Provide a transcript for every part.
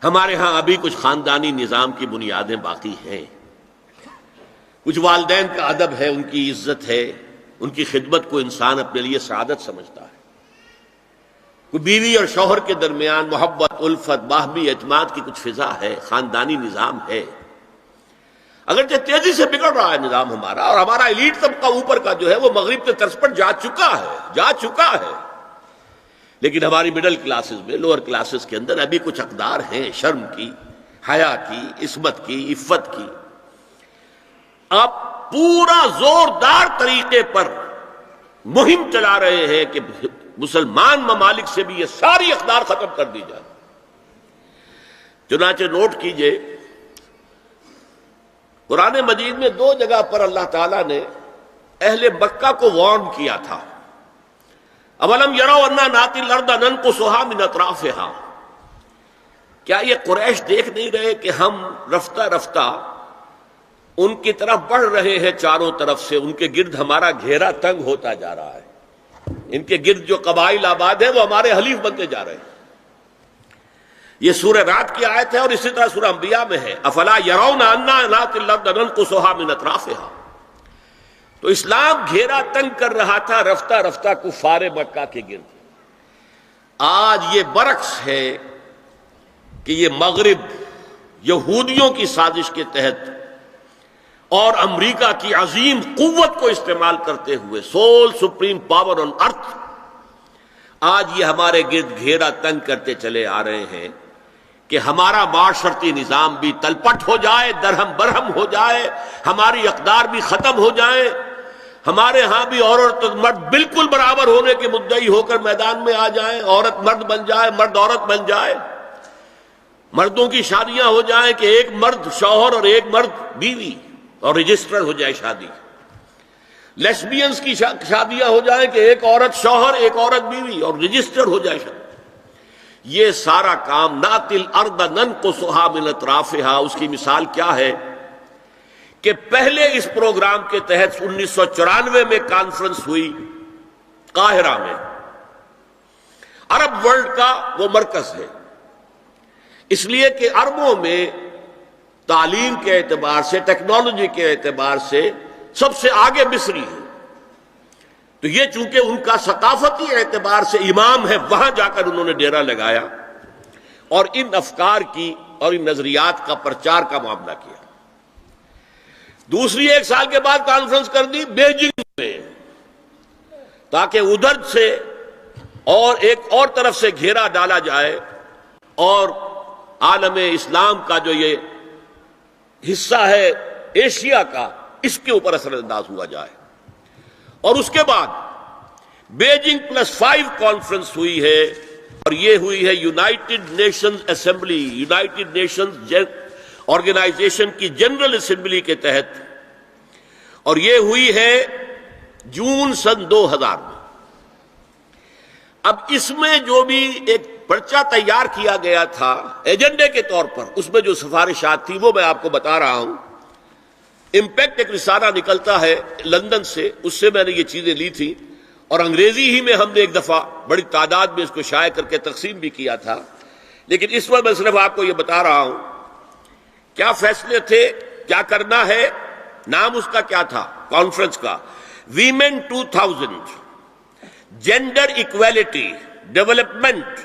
ہمارے ہاں ابھی کچھ خاندانی نظام کی بنیادیں باقی ہیں، کچھ والدین کا ادب ہے، ان کی عزت ہے، ان کی خدمت کو انسان اپنے لیے سعادت سمجھتا ہے، کوئی بیوی اور شوہر کے درمیان محبت، الفت، باہمی اعتماد کی کچھ فضا ہے، خاندانی نظام ہے۔ اگرچہ تیزی سے بگڑ رہا ہے نظام ہمارا، اور ہمارا ایلیٹ طبقہ اوپر کا جو ہے وہ مغرب کے طرز پر جا چکا ہے، لیکن ہماری مڈل کلاسز میں، لوور کلاسز کے اندر ابھی کچھ اقدار ہیں شرم کی، حیا کی، عصمت کی، عفت کی۔ آپ پورا زوردار طریقے پر مہم چلا رہے ہیں کہ مسلمان ممالک سے بھی یہ ساری اقدار ختم کر دی جائے۔ چنانچہ نوٹ کیجئے، قرآن مجید میں 2 جگہ پر اللہ تعالیٰ نے اہل مکہ کو وارن کیا تھا۔ اولم یروا انا ناتی الارض ننقصها من اطرافها، کیا یہ قریش دیکھ نہیں رہے کہ ہم رفتہ رفتہ ان کی طرف بڑھ رہے ہیں، چاروں طرف سے ان کے گرد ہمارا گھیرا تنگ ہوتا جا رہا ہے، ان کے گرد جو قبائل آباد ہیں وہ ہمارے حلیف بنتے جا رہے ہیں۔ یہ سورہ رعد کی آیت ہے، اور اسی طرح سورہ انبیاء میں ہے، افلا یرون انا ناتی الارض ننقصها من اطرافها۔ تو اسلام گھیرا تنگ کر رہا تھا رفتہ رفتہ کفار مکہ کے گرد۔ آج یہ برعکس ہے کہ یہ مغرب یہودیوں کی سازش کے تحت اور امریکہ کی عظیم قوت کو استعمال کرتے ہوئے، سول سپریم پاور آن ارتھ، آج یہ ہمارے گرد گھیرا تنگ کرتے چلے آ رہے ہیں کہ ہمارا معاشرتی نظام بھی تلپٹ ہو جائے، درہم برہم ہو جائے، ہماری اقدار بھی ختم ہو جائیں، ہمارے ہاں بھی عورت اور مرد بالکل برابر ہونے کے مدعی ہو کر میدان میں آ جائیں، عورت مرد بن جائے، مرد عورت بن جائے، مردوں کی شادیاں ہو جائیں کہ ایک مرد شوہر اور ایک مرد بیوی، اور رجسٹر ہو جائے شادی، لیسبینز کی شادیاں ہو جائیں کہ ایک عورت شوہر ایک عورت بیوی، اور رجسٹر ہو جائے شادی۔ یہ سارا کام ناتی الارض ننقصها من اطرافها، اس کی مثال کیا ہے کہ پہلے اس پروگرام کے تحت 1994 میں کانفرنس ہوئی قاہرہ میں، عرب ورلڈ کا وہ مرکز ہے، اس لیے کہ عربوں میں تعلیم کے اعتبار سے، ٹیکنالوجی کے اعتبار سے سب سے آگے مصری ہے، تو یہ چونکہ ان کا ثقافتی اعتبار سے امام ہے، وہاں جا کر انہوں نے ڈیرا لگایا اور ان افکار کی اور ان نظریات کا پرچار کا معاملہ کیا۔ دوسری 1 سال کے بعد کانفرنس کر دی بیجنگ میں، تاکہ ادھر سے اور ایک اور طرف سے گھیرا ڈالا جائے اور عالم اسلام کا جو یہ حصہ ہے ایشیا کا، اس کے اوپر اثر انداز ہوا جائے۔ اور اس کے بعد بیجنگ +5 کانفرنس ہوئی ہے، اور یہ ہوئی ہے United Nations Assembly, United Nations Organisation کی جنرل اسمبلی کے تحت، اور یہ ہوئی ہے جون سن 2000 میں۔ اب اس میں جو بھی ایک پرچہ تیار کیا گیا تھا ایجنڈے کے طور پر، اس میں جو سفارشات تھی وہ میں آپ کو بتا رہا ہوں۔ امپیکٹ ایک رسالہ نکلتا ہے لندن سے، اس سے میں نے یہ چیزیں لی تھی، اور انگریزی ہی میں ہم نے ایک دفعہ بڑی تعداد میں اس کو شائع کر کے تقسیم بھی کیا تھا، لیکن اس وقت میں صرف آپ کو یہ بتا رہا ہوں کیا فیصلے تھے، کیا کرنا ہے۔ نام اس کا کیا تھا کانفرنس کا؟ Women 2000، gender equality, development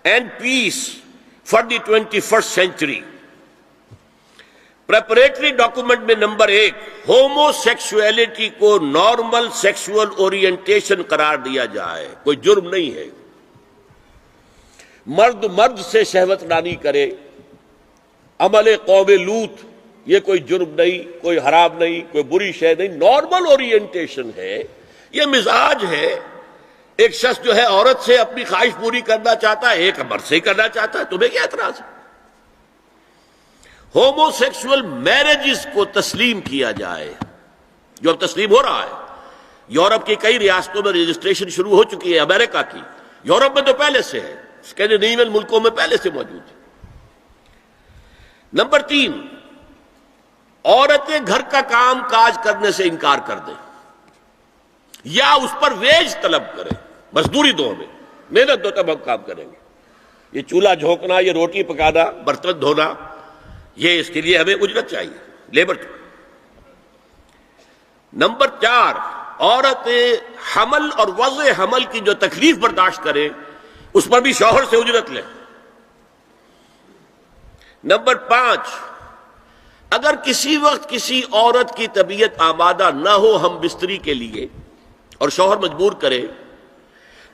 and peace for the 21st century. Preparatory document میں نمبر 1، ہومو سیکسولیٹی کو نارمل سیکسول اورینٹیشن قرار دیا جائے، کوئی جرم نہیں ہے۔ مرد مرد سے شہوت رانی کرے، عمل قوم لوط، یہ کوئی جرم نہیں، کوئی حرام نہیں، کوئی بری شے نہیں، نارمل اورینٹیشن ہے، یہ مزاج ہے۔ ایک شخص جو ہے عورت سے اپنی خواہش پوری کرنا چاہتا ہے، ایک مرد سے ہی کرنا چاہتا ہے، تمہیں کیا اعتراض ہے؟ ہومو سیکسول میرجز کو تسلیم کیا جائے، جو اب تسلیم ہو رہا ہے۔ یورپ کی کئی ریاستوں میں رجسٹریشن شروع ہو چکی ہے، امریکہ کی، یورپ میں تو پہلے سے ہے، اسکینڈینیوین ملکوں میں پہلے سے موجود ہے۔ نمبر 3، عورتیں گھر کا کام کاج کرنے سے انکار کر دیں یا اس پر ویج طلب کریں، مزدوری دو ہمیں، محنت دو تب ہم کام کریں گے۔ یہ چولہا جھونکنا، یہ روٹی پکانا، برتن دھونا، یہ اس کے لیے ہمیں اجرت چاہیے، لیبر چاہیے۔ نمبر 4، عورت حمل اور وضع حمل کی جو تکلیف برداشت کرے اس پر بھی شوہر سے اجرت لے۔ نمبر 5، اگر کسی وقت کسی عورت کی طبیعت آمادہ نہ ہو ہم بستری کے لیے اور شوہر مجبور کرے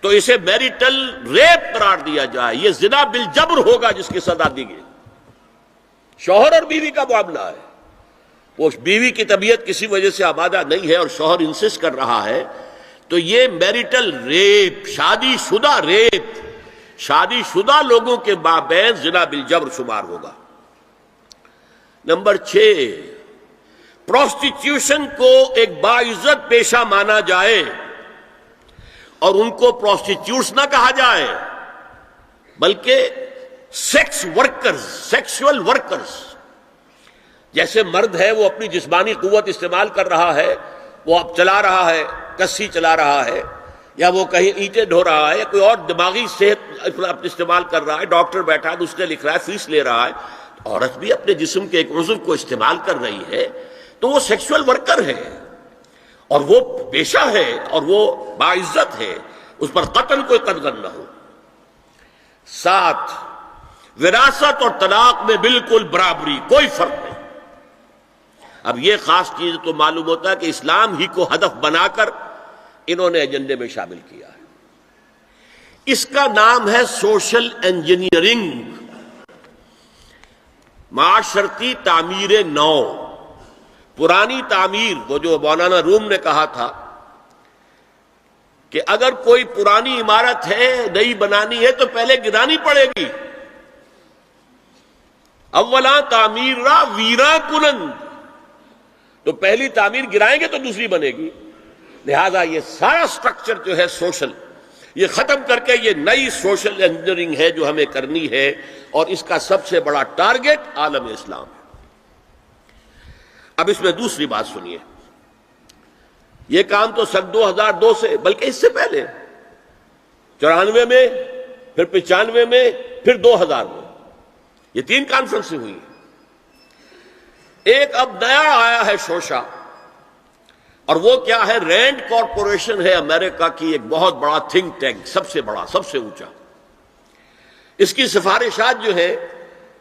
تو اسے میریٹل ریپ قرار دیا جائے، یہ زنا بالجبر ہوگا جس کی سزا دی گئی۔ شوہر اور بیوی کا معاملہ ہے، وہ بیوی کی طبیعت کسی وجہ سے آمادہ نہیں ہے اور شوہر انسسٹ کر رہا ہے تو یہ میریٹل ریپ، شادی شدہ ریپ، شادی شدہ لوگوں کے مابین زنا بالجبر شمار ہوگا۔ نمبر 6، پروسٹیٹیوشن کو ایک باعزت پیشہ مانا جائے اور ان کو پروسٹیٹیوٹس نہ کہا جائے بلکہ سیکس ورکرز، سیکسول ورکرز۔ جیسے مرد ہے وہ اپنی جسمانی قوت استعمال کر رہا ہے، وہ اب چلا رہا ہے، کسی چلا رہا ہے، یا وہ کہیں اینٹیں ڈھو رہا ہے، یا کوئی اور دماغی صحت استعمال کر رہا ہے، ڈاکٹر بیٹھا ہے اس نے لکھ رہا ہے، فیس لے رہا ہے، عورت بھی اپنے جسم کے ایک عضو کو استعمال کر رہی ہے تو وہ سیکسول ورکر ہے اور وہ پیشہ ہے اور وہ باعزت ہے، اس پر قتل کوئی قدغن نہ ہو۔ 7، وراثت اور طلاق میں بالکل برابری، کوئی فرق نہیں۔ اب یہ خاص چیز تو معلوم ہوتا ہے کہ اسلام ہی کو ہدف بنا کر انہوں نے ایجنڈے میں شامل کیا ہے۔ اس کا نام ہے سوشل انجینئرنگ، معاشرتی تعمیر نو۔ پرانی تعمیر، وہ جو مولانا روم نے کہا تھا کہ اگر کوئی پرانی عمارت ہے نئی بنانی ہے تو پہلے گرانی پڑے گی، اولا تعمیر را ویرا کنند، تو پہلی تعمیر گرائیں گے تو دوسری بنے گی۔ لہذا یہ سارا سٹرکچر جو ہے سوشل، یہ ختم کر کے یہ نئی سوشل انجینئرنگ ہے جو ہمیں کرنی ہے، اور اس کا سب سے بڑا ٹارگٹ عالم اسلام ہے۔ اب اس میں دوسری بات سنیے، یہ کام تو سن 2002 سے، بلکہ اس سے پہلے 94 میں، پھر 95 میں، پھر 2000 میں، یہ 3 کانفرنسیں ہوئی ہیں۔ ایک اب نیا آیا ہے شوشہ، اور وہ کیا ہے؟ رینڈ کارپوریشن ہے امریکہ کی ایک بہت بڑا تھنک ٹینک، سب سے بڑا، سب سے اونچا۔ اس کی سفارشات جو ہیں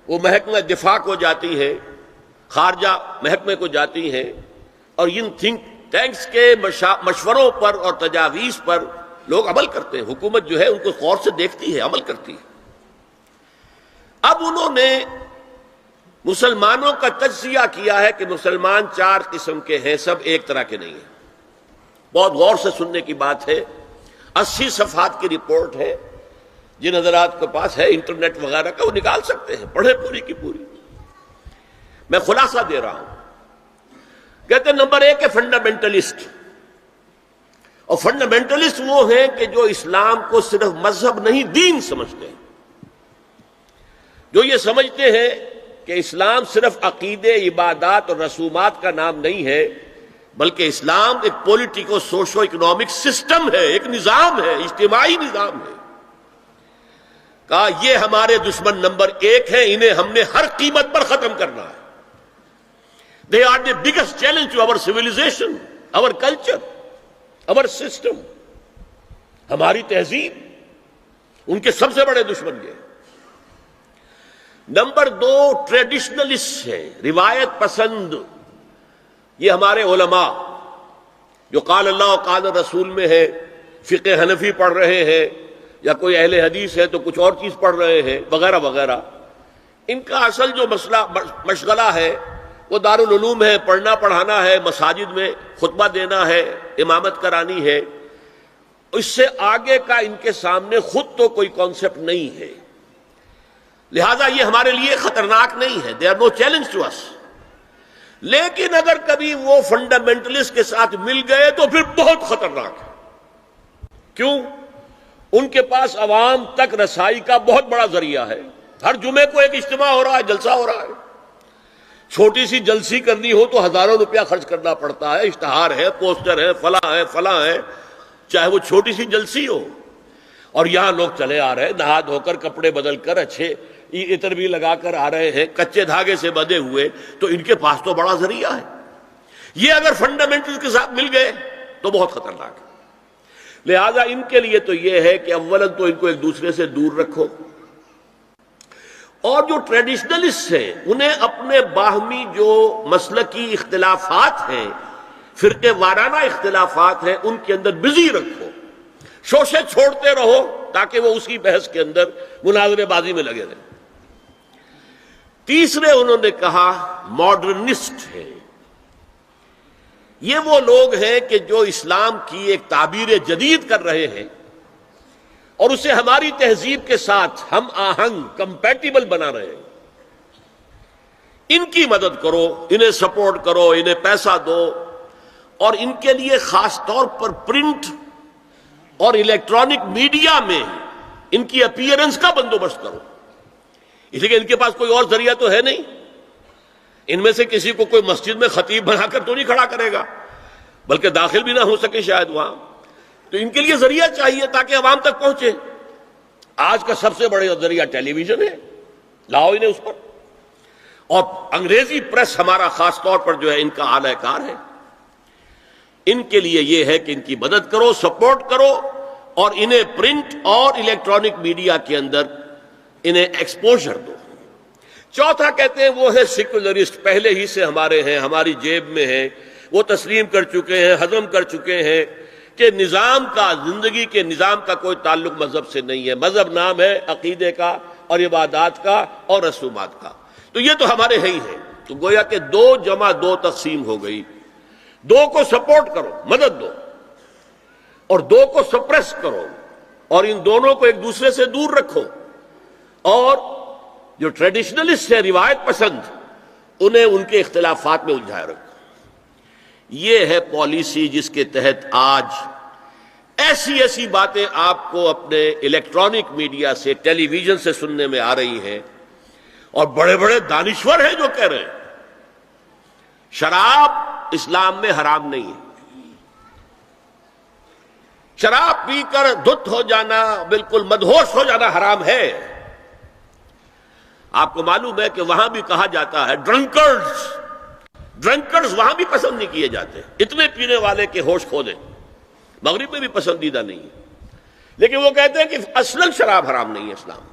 وہ محکمہ دفاع کو جاتی ہیں، خارجہ محکمے کو جاتی ہیں، اور ان تھنک ٹینکس کے مشوروں پر اور تجاویز پر لوگ عمل کرتے ہیں۔ حکومت جو ہے ان کو غور سے دیکھتی ہے، عمل کرتی ہے۔ اب انہوں نے مسلمانوں کا تجزیہ کیا ہے کہ مسلمان 4 قسم کے ہیں، سب ایک طرح کے نہیں ہیں۔ بہت غور سے سننے کی بات ہے، 80 صفحات کی رپورٹ ہے، جن حضرات کے پاس ہے انٹرنیٹ وغیرہ کا وہ نکال سکتے ہیں، پڑھیں پوری کی پوری۔ میں خلاصہ دے رہا ہوں۔ کہتے ہیں نمبر 1 ہے فنڈامنٹلسٹ، اور فنڈامنٹلسٹ وہ ہیں کہ جو اسلام کو صرف مذہب نہیں دین سمجھتے ہیں، جو یہ سمجھتے ہیں کہ اسلام صرف عقیدے، عبادات اور رسومات کا نام نہیں ہے، بلکہ اسلام ایک پولیٹیکو سوشو اکنامک سسٹم ہے، ایک نظام ہے، اجتماعی نظام ہے۔ کہا یہ ہمارے دشمن نمبر 1 ہیں، انہیں ہم نے ہر قیمت پر ختم کرنا ہے۔ They are the biggest challenge to our civilization, our culture, our system، ہماری تہذیب، ان کے سب سے بڑے دشمن یہ۔ نمبر 2 ٹریڈیشنلسٹ ہے، روایت پسند۔ یہ ہمارے علماء جو قال اللہ و قال رسول میں ہے، فقہ حنفی پڑھ رہے ہیں، یا کوئی اہل حدیث ہے تو کچھ اور چیز پڑھ رہے ہیں، وغیرہ وغیرہ، ان کا اصل جو مسئلہ مشغلہ ہے وہ دارالعلوم ہے، پڑھنا پڑھانا ہے، مساجد میں خطبہ دینا ہے، امامت کرانی ہے۔ اس سے آگے کا ان کے سامنے خود تو کوئی کانسیپٹ نہیں ہے، لہذا یہ ہمارے لیے خطرناک نہیں ہے، they are no challenge to us. لیکن اگر کبھی وہ فنڈامنٹلسٹ کے ساتھ مل گئے تو پھر بہت خطرناک ہے۔ کیوں؟ ان کے پاس عوام تک رسائی کا بہت بڑا ذریعہ ہے، ہر جمعے کو ایک اجتماع ہو رہا ہے، جلسہ ہو رہا ہے، چھوٹی سی جلسی کرنی ہو تو ہزاروں روپیہ خرچ کرنا پڑتا ہے، اشتہار ہے، پوسٹر ہے، فلاں ہے، فلاں ہے، چاہے وہ چھوٹی سی جلسی ہو۔ اور یہاں لوگ چلے آ رہے ہیں نہا دھو کر کپڑے بدل کر اچھے عطر بھی لگا کر آ رہے ہیں کچے دھاگے سے بندھے ہوئے، تو ان کے پاس تو بڑا ذریعہ ہے۔ یہ اگر فنڈامنٹل کے ساتھ مل گئے تو بہت خطرناک ہے۔ لہذا ان کے لیے تو یہ ہے کہ اولا تو ان کو ایک دوسرے سے دور رکھو، اور جو ٹریڈیشنلسٹ ہیں انہیں اپنے باہمی جو مسلکی اختلافات ہیں، فرقے وارانہ اختلافات ہیں، ان کے اندر بزی رکھو، شوشے چھوڑتے رہو تاکہ وہ اسی بحث کے اندر مناظرے بازی میں لگے رہیں۔ تیسرے انہوں نے کہا ماڈرنسٹ ہیں۔ یہ وہ لوگ ہیں کہ جو اسلام کی ایک تعبیر جدید کر رہے ہیں اور اسے ہماری تہذیب کے ساتھ ہم آہنگ کمپیٹیبل بنا رہے ہیں۔ ان کی مدد کرو، انہیں سپورٹ کرو، انہیں پیسہ دو، اور ان کے لیے خاص طور پر پرنٹ اور الیکٹرانک میڈیا میں ان کی اپیئرنس کا بندوبست کرو، اس لیے ان کے پاس کوئی اور ذریعہ تو ہے نہیں۔ ان میں سے کسی کو کوئی مسجد میں خطیب بنا کر تو نہیں کھڑا کرے گا، بلکہ داخل بھی نہ ہو سکے شاید وہاں، تو ان کے لیے ذریعہ چاہیے تاکہ عوام تک پہنچے۔ آج کا سب سے بڑا ذریعہ ٹیلی ویژن ہے، لاؤ انہیں اس پر، اور انگریزی پریس ہمارا خاص طور پر جو ہے ان کا اعلی کار ہے۔ ان کے لیے یہ ہے کہ ان کی مدد کرو، سپورٹ کرو، اور انہیں پرنٹ اور الیکٹرانک میڈیا کے اندر انہیں ایکسپوژر دو۔ چوتھا کہتے ہیں وہ ہے سیکولرسٹ، پہلے ہی سے ہمارے ہیں، ہماری جیب میں ہیں، وہ تسلیم کر چکے ہیں، ہضم کر چکے ہیں کہ نظام کا، زندگی کے نظام کا کوئی تعلق مذہب سے نہیں ہے، مذہب نام ہے عقیدے کا اور عبادات کا اور رسومات کا، تو یہ تو ہمارے ہی ہیں۔ تو گویا کہ 2 جمع 2 تقسیم ہو گئی، 2 کو سپورٹ کرو، مدد دو، اور 2 کو سپریس کرو، اور ان دونوں کو ایک دوسرے سے دور رکھو، اور جو ٹریڈیشنلسٹ ہیں، روایت پسند، انہیں ان کے اختلافات میں الجھائے رکھو۔ یہ ہے پالیسی جس کے تحت آج ایسی باتیں آپ کو اپنے الیکٹرانک میڈیا سے، ٹیلی ویژن سے سننے میں آ رہی ہیں، اور بڑے بڑے دانشور ہیں جو کہہ رہے ہیں شراب اسلام میں حرام نہیں ہے، شراب پی کر دھت ہو جانا، بالکل مدہوش ہو جانا حرام ہے۔ آپ کو معلوم ہے کہ وہاں بھی کہا جاتا ہے ڈرنکرز وہاں بھی پسند نہیں کیے جاتے، اتنے پینے والے کے ہوش کھو دیں، مغرب میں بھی پسندیدہ نہیں ہے، لیکن وہ کہتے ہیں کہ اصلاً شراب حرام نہیں ہے اسلام میں۔